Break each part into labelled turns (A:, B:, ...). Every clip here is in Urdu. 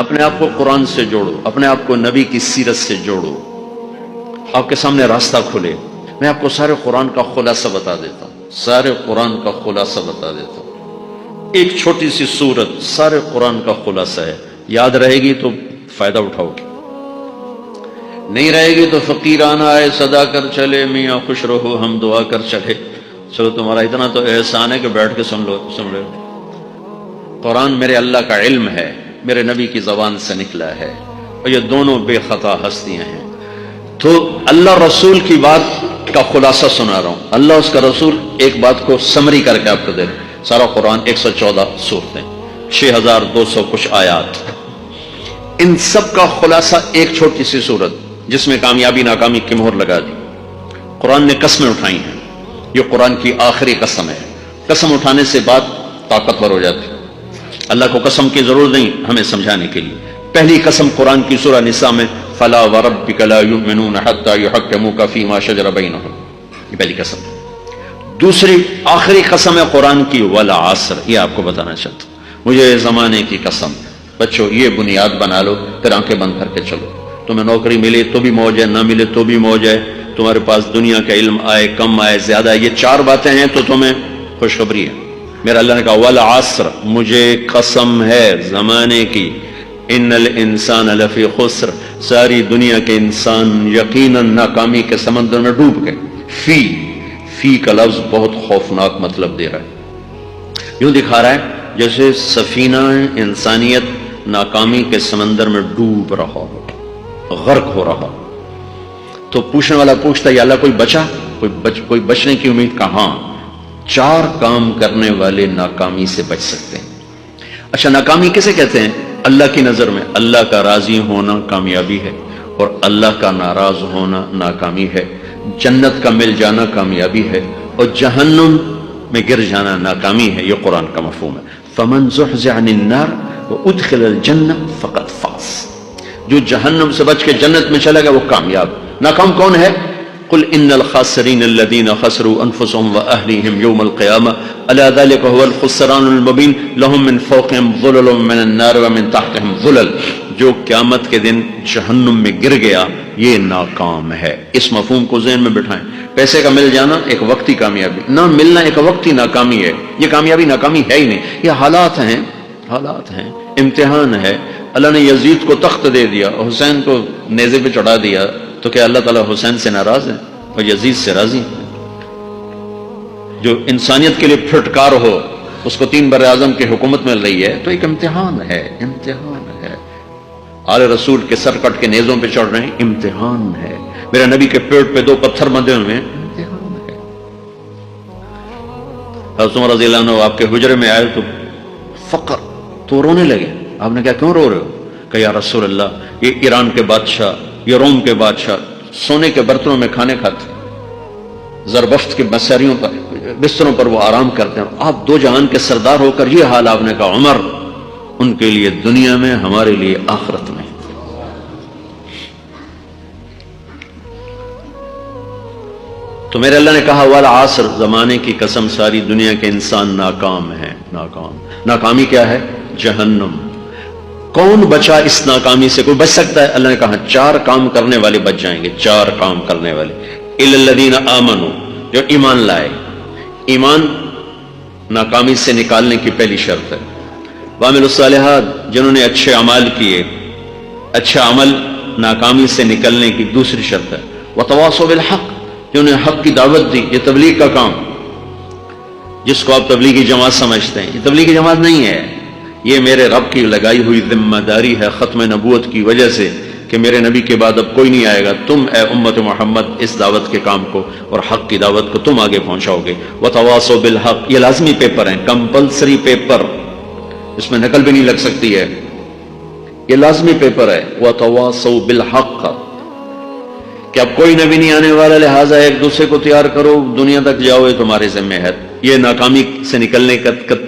A: اپنے آپ کو قرآن سے جوڑو، اپنے آپ کو نبی کی سیرت سے جوڑو، آپ کے سامنے راستہ کھلے۔ میں آپ کو سارے قرآن کا خلاصہ بتا دیتا ہوں، سارے قرآن کا خلاصہ بتا دیتا ہوں۔ ایک چھوٹی سی سورت سارے قرآن کا خلاصہ ہے، یاد رہے گی تو فائدہ اٹھاؤ گے، نہیں رہے گی تو فقیرانہ آئے صدا کر چلے، میاں خوش رہو ہم دعا کر چلے۔ چلو تمہارا اتنا تو احسان ہے کہ بیٹھ کے سن لو۔ قرآن میرے اللہ کا علم ہے، میرے نبی کی زبان سے نکلا ہے، اور یہ دونوں بے خطا ہستیاں ہیں۔ تو اللہ رسول کی بات کا خلاصہ سنا رہا ہوں، اللہ اس کا رسول ایک بات کو سمری کر کے آپ کو دے رہے۔ سارا قرآن 114 سورتیں، 6200 کچھ آیات، ان سب کا خلاصہ ایک چھوٹی سی سورت جس میں کامیابی ناکامی کی مہر لگا دی۔ قرآن نے قسمیں اٹھائی ہیں، یہ قرآن کی آخری قسم ہے۔ قسم اٹھانے سے بات طاقتور ہو جاتی ہے۔ اللہ کو قسم کی ضرورت نہیں ہمیں سمجھانے کے لیے۔ پہلی قسم قرآن کی سورہ نساء میں فَلَا وَرَبِّكَ لَا يُؤْمِنُونَ حَتَّى يُحَكِّمُوكَ فِي مَا شَجَرَ بَيْنَهُمْ، یہ پہلی قسم۔ دوسری آخری قسم ہے قرآن کی وَالْعَصْرِ، یہ آپ کو بتانا چاہتا ہوں، مجھے زمانے کی قسم۔ بچوں یہ بنیاد بنا لو، پھر آنکھیں بند کر کے چلو۔ تمہیں نوکری ملے تو بھی موج ہے، نہ ملے تو بھی موج ہے، تمہارے پاس دنیا کا علم آئے کم آئے زیادہ، یہ چار باتیں ہیں تو تمہیں خوشخبری ہے۔ میرا اللہ نے کہا والعصر، مجھے قسم ہے زمانے کی، ان الانسان لفی خسر، ساری دنیا کے انسان یقیناً ناکامی کے سمندر میں ڈوب گئے۔ فی کا لفظ بہت خوفناک مطلب دے رہا ہے، یوں دکھا رہا ہے جیسے سفینہ انسانیت ناکامی کے سمندر میں ڈوب رہا ہو، غرق ہو رہا۔ تو پوچھنے والا پوچھتا ہے اللہ کوئی بچا، کوئی بچنے کی امید؟ کہاں؟ چار کام کرنے والے ناکامی سے بچ سکتے ہیں۔ اچھا ناکامی کسے کہتے ہیں اللہ کی نظر میں؟ اللہ کا راضی ہونا کامیابی ہے، اور اللہ کا ناراض ہونا ناکامی ہے۔ جنت کا مل جانا کامیابی ہے، اور جہنم میں گر جانا ناکامی ہے۔ یہ قرآن کا مفہوم ہے۔ فمن زحزح عن النار وادخل الجنہ فقد فاز، جو جہنم سے بچ کے جنت میں چلا گیا وہ کامیاب۔ ناکام کون ہے؟ قل ان الخاسرین الذین خسروا انفسهم واهلیہم یوم القیامہ الا ذلک هو الخسران المبین لهم من فوقهم ظلل من النار ومن تحتهم ظلل، جو قیامت کے دن جہنم میں گر گیا یہ ناکام ہے۔ اس مفہوم کو ذہن میں بٹھائیں۔ پیسے کا مل جانا ایک وقتی کامیابی، نہ ملنا ایک وقتی ناکامی ہے۔ یہ کامیابی ناکامی ہے ہی نہیں، یہ حالات ہیں، امتحان ہے۔ اللہ نے یزید کو تخت دے دیا، حسین کو نیزے پہ چڑھا دیا، تو کیا اللہ تعالیٰ حسین سے ناراض ہے اور یزید سے راضی ہے؟ جو انسانیت کے لیے پھٹکار ہو، اس کو 3 براعظم کی حکومت مل رہی ہے، تو ایک امتحان ہے۔ آل رسول کے سر کٹ کے نیزوں پہ چڑھ رہے ہیں، امتحان ہے۔ میرے نبی کے پیٹ پہ 2 پتھر بندھے ہوئے ہیں، امتحان ہے۔ حضرت عمر رضی اللہ عنہ آپ کے حجرے میں آئے تو فقر، تو رونے لگے۔ آپ نے کہا کیوں رو رہے ہو؟ کہ یا رسول اللہ یہ ایران کے بادشاہ، یہ روم کے بادشاہ سونے کے برتنوں میں کھانے کھاتے، زربفت کے بسریوں پر بستروں پر وہ آرام کرتے ہیں، آپ 2 جہان کے سردار ہو کر یہ حال۔ آپ نے کہا عمر ان کے لیے دنیا میں، ہمارے لیے آخرت میں۔ تو میرے اللہ نے کہا والعصر، زمانے کی قسم ساری دنیا کے انسان ناکام ہیں۔ ناکامی کیا ہے؟ جہنم۔ کون بچا اس ناکامی سے؟ کوئی بچ سکتا ہے؟ اللہ نے کہا 4 کام کرنے والے بچ جائیں گے، 4 کام کرنے والے۔ الا الذین آمنوا، جو ایمان لائے۔ ایمان ناکامی سے نکالنے کی پہلی شرط ہے۔ وعملوا الصالحات، جنہوں نے اچھے اعمال کیے، اچھا عمل ناکامی سے نکلنے کی دوسری شرط ہے۔ وتواصوا بالحق، جنہوں نے حق کی دعوت دی۔ یہ تبلیغ کا کام، جس کو آپ تبلیغی جماعت سمجھتے ہیں، یہ تبلیغی جماعت نہیں ہے، یہ میرے رب کی لگائی ہوئی ذمہ داری ہے ختم نبوت کی وجہ سے، کہ میرے نبی کے بعد اب کوئی نہیں آئے گا، تم اے امت محمد اس دعوت کے کام کو اور حق کی دعوت کو تم آگے پہنچاؤ گے۔ وتواصوا بالحق، یہ لازمی پیپر ہیں، کمپلسری پیپر، اس میں نقل بھی نہیں لگ سکتی ہے، یہ لازمی پیپر ہے۔ وتواصوا بالحق، کہ اب کوئی نبی نہیں آنے والا، لہٰذا ایک دوسرے کو تیار کرو، دنیا تک جاؤ، یہ تمہارے ذمہ ہے۔ یہ ناکامی سے نکلنے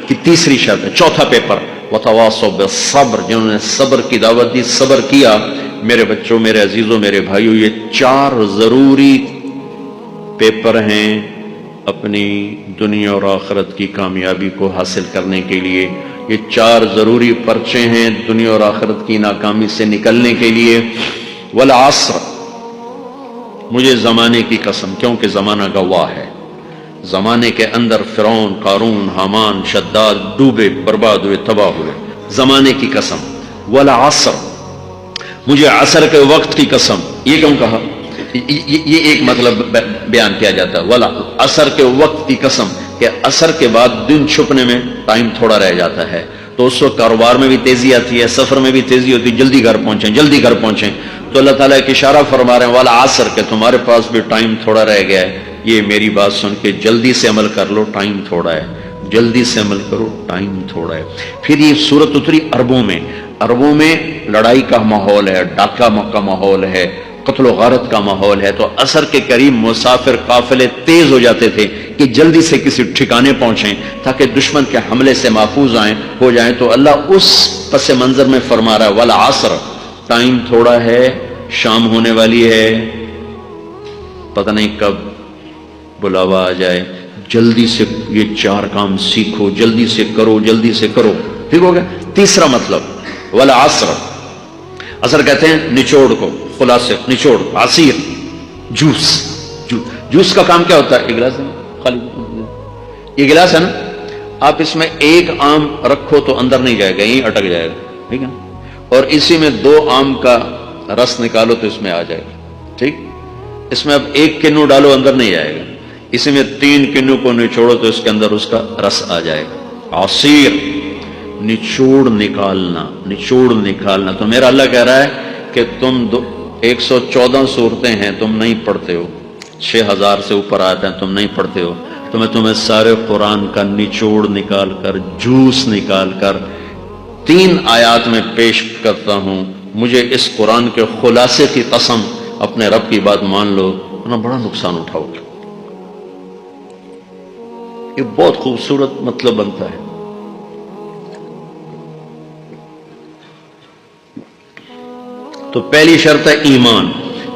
A: کی تیسری شرط ہے۔ چوتھا پیپر وتواصوا بالصبر، جنہوں نے صبر کی دعوت دی، صبر کیا۔ میرے بچوں، میرے عزیزوں، میرے بھائیوں، یہ 4 ضروری پیپر ہیں اپنی دنیا اور آخرت کی کامیابی کو حاصل کرنے کے لیے۔ یہ 4 ضروری پرچے ہیں دنیا اور آخرت کی ناکامی سے نکلنے کے لیے. والعصر، مجھے زمانے کی قسم، کیونکہ زمانہ گواہ ہے. زمانے کے اندر فرعون، قارون، حامان، شداد ڈوبے، برباد ہوئے، تباہ ہوئے. زمانے کی قسم. والعصر، مجھے عصر کے وقت کی قسم. یہ کیوں کہا؟ یہ ایک مطلب بیان کیا جاتا ہے. عصر کے وقت کی قسم کہ عصر کے بعد دن چھپنے میں ٹائم تھوڑا رہ جاتا ہے، تو اس وقت کاروبار میں بھی تیزی آتی ہے، سفر میں بھی تیزی ہوتی ہے، جلدی گھر پہنچیں، جلدی گھر پہنچیں. تو اللہ تعالیٰ ایک اشارہ فرما رہے ہیں والعصر کہ تمہارے پاس بھی ٹائم تھوڑا رہ گیا ہے. یہ میری بات سن کے جلدی سے عمل کر لو، ٹائم تھوڑا ہے. جلدی سے عمل کرو، ٹائم تھوڑا ہے. پھر یہ سورت اتری عربوں میں. عربوں میں لڑائی کا ماحول ہے، ڈاکہ کا ماحول ہے، قتل و غارت کا ماحول ہے. تو عصر کے قریب مسافر قافلے تیز ہو جاتے تھے کہ جلدی سے کسی ٹھکانے پہنچیں تاکہ دشمن کے حملے سے محفوظ ہو جائیں. تو اللہ اس پس منظر میں فرما رہا ہے والعصر، ٹائم تھوڑا ہے، شام ہونے والی ہے، پتہ نہیں کب بلاوا آ جائے. جلدی سے یہ 4 کام سیکھو، جلدی سے کرو، جلدی سے کرو. ٹھیک ہو گیا. تیسرا مطلب والعصر، عصر کہتے ہیں نچوڑ کو، خلاصے، نچوڑ، عصیر، جوس کا کام کیا ہوتا ہے؟ یہ گلاس ہے خالی، یہ گلاس ہے نا، آپ اس میں 1 آم رکھو تو اندر نہیں جائے گا، یہیں اٹک جائے گا. ٹھیک ہے. اور اسی میں 2 آم کا رس نکالو تو اس میں آ جائے گا. ٹھیک. اس میں اب 1 کنو ڈالو، اندر نہیں جائے گا. اسی میں 3 کنو کو نچوڑو تو اس کے اندر اس کا رس آ جائے گا. عصیر، نچوڑ نکالنا، نچوڑ نکالنا. تو میرا اللہ کہہ رہا ہے کہ تم 114 صورتیں ہیں تم نہیں پڑھتے ہو، 6000 سے اوپر آتے ہیں تم نہیں پڑھتے ہو، تو میں تمہیں سارے قرآن کا نچوڑ نکال کر، جوس نکال کر 3 آیات میں پیش کرتا ہوں. مجھے اس قرآن کے خلاصے کی قسم، اپنے رب کی بات مان لو ورنہ بڑا نقصان اٹھاؤ گے. یہ بہت خوبصورت مطلب بنتا ہے. تو پہلی شرط ہے ایمان.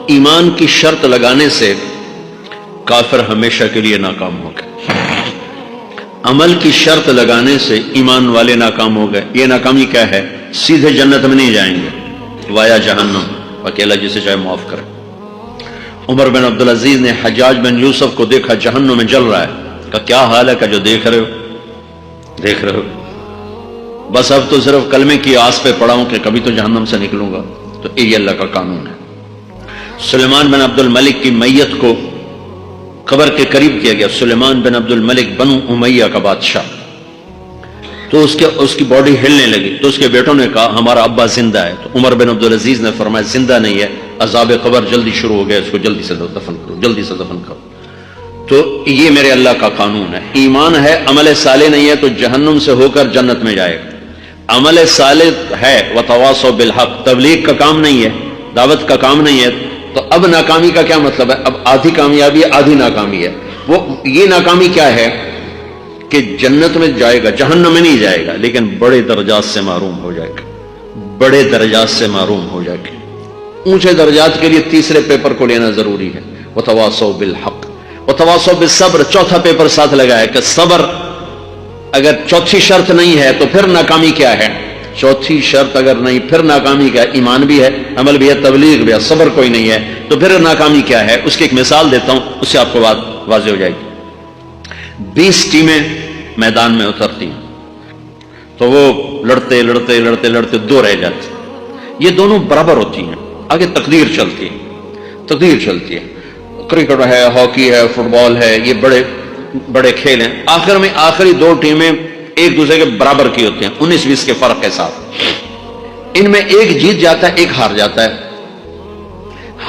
A: ایمان کی شرط لگانے سے کافر ہمیشہ کے لیے ناکام ہو گئے. عمل کی شرط لگانے سے ایمان والے ناکام ہو گئے. یہ ناکامی کیا ہے؟ سیدھے جنت میں نہیں جائیں گے، وایا جہنم. اکیلا جسے چاہے معاف کرے. عمر بن عبدالعزیز نے حجاج بن یوسف کو دیکھا جہنم میں جل رہا ہے. کہ کیا حال ہے؟ کہ جو دیکھ رہے ہو، بس اب تو صرف کلمے کی آس پہ پڑا ہوں کہ کبھی تو جہنم سے نکلوں گا. تو یہ اللہ کا قانون ہے. سلیمان بن عبد الملک کی میت کو قبر کے قریب کیا گیا. سلیمان بن عبد الملک بنو امیہ کا بادشاہ. تو اس کی باڈی ہلنے لگی. تو اس کے بیٹوں نے کہا ہمارا ابا زندہ ہے. تو عمر بن عبدالعزیز نے فرمایا زندہ نہیں ہے، عذاب قبر جلدی شروع ہو گیا، اس کو جلدی سے دفن کرو، جلدی سے دفن کرو. تو یہ میرے اللہ کا قانون ہے. ایمان ہے، عمل صالح نہیں ہے تو جہنم سے ہو کر جنت میں جائے گا. عمل صالح ہے وتواصوا بالحق، تبلیغ کا کام نہیں ہے، دعوت کا کام نہیں ہے. تو اب ناکامی کا کیا مطلب ہے؟ اب آدھی کامیابی ہے، آدھی ناکامی ہے. وہ یہ ناکامی کیا ہے کہ جنت میں جائے گا، جہنم میں نہیں جائے گا، لیکن بڑے درجات سے محروم ہو جائے گا. بڑے درجات سے محروم ہو جائے گا. اونچے درجات کے لیے تیسرے پیپر کو لینا ضروری ہے. وتواصوا بالحق وتواصوا بالصبر. چوتھا پیپر ساتھ لگایا کہ صبر اگر چوتھی شرط نہیں ہے تو پھر ناکامی کیا ہے؟ چوتھی شرط اگر نہیں پھر ناکامی کیا ہے؟ ایمان بھی ہے، عمل بھی ہے، تبلیغ بھی ہے، صبر کوئی نہیں ہے تو پھر ناکامی کیا ہے؟ اس کی ایک مثال دیتا ہوں، اس سے آپ کو بات واضح ہو جائے گی. 20 ٹیمیں میدان میں اترتی ہیں تو وہ لڑتے لڑتے لڑتے لڑتے 2 رہ جاتی. یہ دونوں برابر ہوتی ہیں. آگے تقدیر چلتی ہے. کرکٹ ہے، ہاکی ہے، فٹ بال ہے، یہ بڑے بڑے کھیل ہیں. آخر میں آخری 2 ٹیمیں ایک دوسرے کے برابر کی ہوتی ہیں 19-20 کے فرق کے ساتھ. ان میں ایک جیت جاتا ہے، ایک ہار جاتا ہے.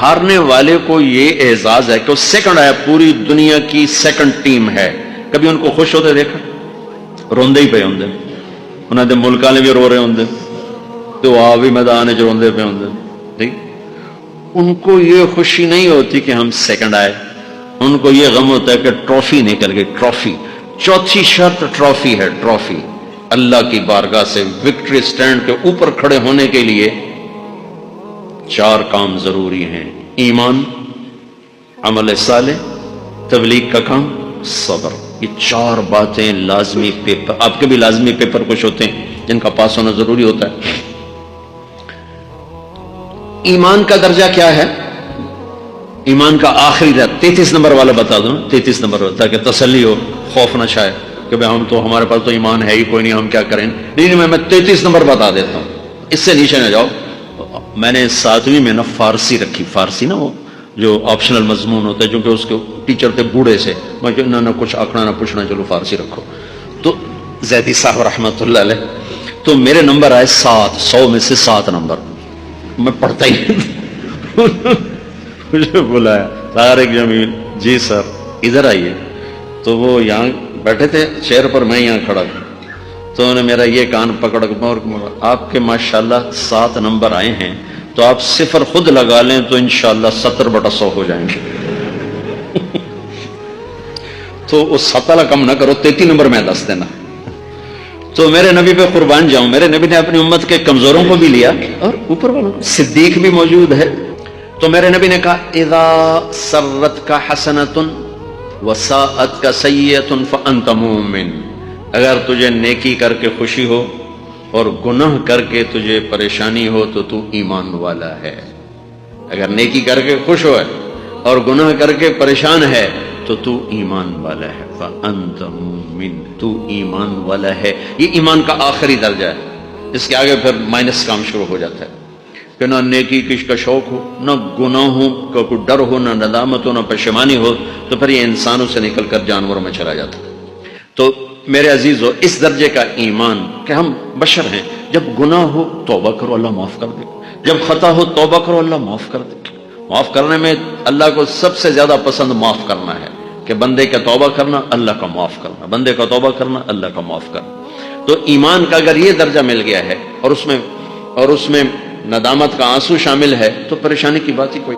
A: ہارنے والے کو یہ اعزاز ہے کہ وہ سیکنڈ ہے، پوری دنیا کی سیکنڈ ٹیم ہے. کبھی ان کو خوش ہوتے دیکھا؟ روندے ہی پہ ہوں. انہوں نے ملک والے بھی رو رہے ہوں تو آ بھی میدان جو روندے پہ ہوں. ٹھیک. ان کو یہ خوشی نہیں ہوتی کہ ہم سیکنڈ آئے، ان کو یہ غم ہوتا ہے کہ ٹرافی نکل گئی. ٹرافی، چوتھی شرط ٹرافی ہے. ٹرافی اللہ کی بارگاہ سے وکٹری سٹینڈ کے اوپر کھڑے ہونے کے لیے 4 کام ضروری ہیں: ایمان، عمل صالح، تبلیغ کا کام، صبر. یہ 4 باتیں لازمی پیپر. آپ کے بھی لازمی پیپر کچھ ہوتے ہیں جن کا پاس ہونا ضروری ہوتا ہے۔ ایمان کا درجہ کیا ہے؟ ایمان کا آخری درجہ 33 نمبر والا بتا دوں، 33 نمبر تاکہ تسلی ہو، خوف نہ شائے کہ ہم تو ہمارے پاس تو ایمان ہے ہی کوئی نہیں، ہم کیا کریں۔ نہیں، میں 33 نمبر بتا دیتا ہوں، اس سے نیچے نہ جاؤ۔ میں نے 7ویں میں نا فارسی رکھی، فارسی نا وہ جو آپشنل مضمون ہوتا ہے، جو کہ اس کے ٹیچر تھے بوڑھے سے، میں کہ نہ کچھ آکڑا نہ پوچھنا، چلو فارسی رکھو۔ تو زیدی صاحب رحمۃ اللہ علیہ، تو میرے نمبر آئے 7، 100 میں سے 7 نمبر، میں پڑھتا ہی مجھے بلایا طارق جمیل، جی سر ادھر آئیے۔ تو وہ یہاں بیٹھے تھے چیئر پر، میں یہاں کھڑا تھا، تو انہوں نے میرا یہ کان پکڑ کے آپ کے ماشاءاللہ 7 نمبر آئے ہیں، تو آپ 0 خود لگا لیں تو انشاءاللہ 70/100 ہو جائیں گے۔ تو اس 7 کم نہ کرو، 33 نمبر میں دس دینا۔ تو میرے نبی پہ قربان جاؤں، میرے نبی نے اپنی امت کے کمزوروں کو بھی لیا اور اوپر والوں کو، صدیق بھی موجود ہے۔ تو میرے نبی نے کہا اذا سرت کا حسنۃ وساءت کا سیئۃ فانت مومن، اگر تجھے نیکی کر کے خوشی ہو اور گناہ کر کے تجھے پریشانی ہو تو تو ایمان والا ہے۔ اگر نیکی کر کے خوش ہو اور گناہ کر کے پریشان ہے تو تو ایمان والا ہے، فانت مومن، تو ایمان والا ہے۔ یہ ایمان کا آخری درجہ ہے، اس کے آگے پھر مائنس کام شروع ہو جاتا ہے کہ نہ نیکی کش کا شوق ہو، نہ گناہوں کا کوئی ڈر ہو، نہ ندامت ہو، نہ پشیمانی ہو، تو پھر یہ انسانوں سے نکل کر جانوروں میں چلا جاتا ہے۔ تو میرے عزیزو، اس درجے کا ایمان کہ ہم بشر ہیں، جب گناہ ہو توبہ کرو اللہ معاف کر دے، جب خطا ہو توبہ کرو اللہ معاف کر دے۔ معاف کرنے میں اللہ کو سب سے زیادہ پسند معاف کرنا ہے، کہ بندے کا توبہ کرنا اللہ کا معاف کرنا، بندے کا توبہ کرنا اللہ کا معاف کرنا۔ تو ایمان کا اگر یہ درجہ مل گیا ہے اور اس میں ندامت کا آنسو شامل ہے تو پریشانی کی بات ہی کوئی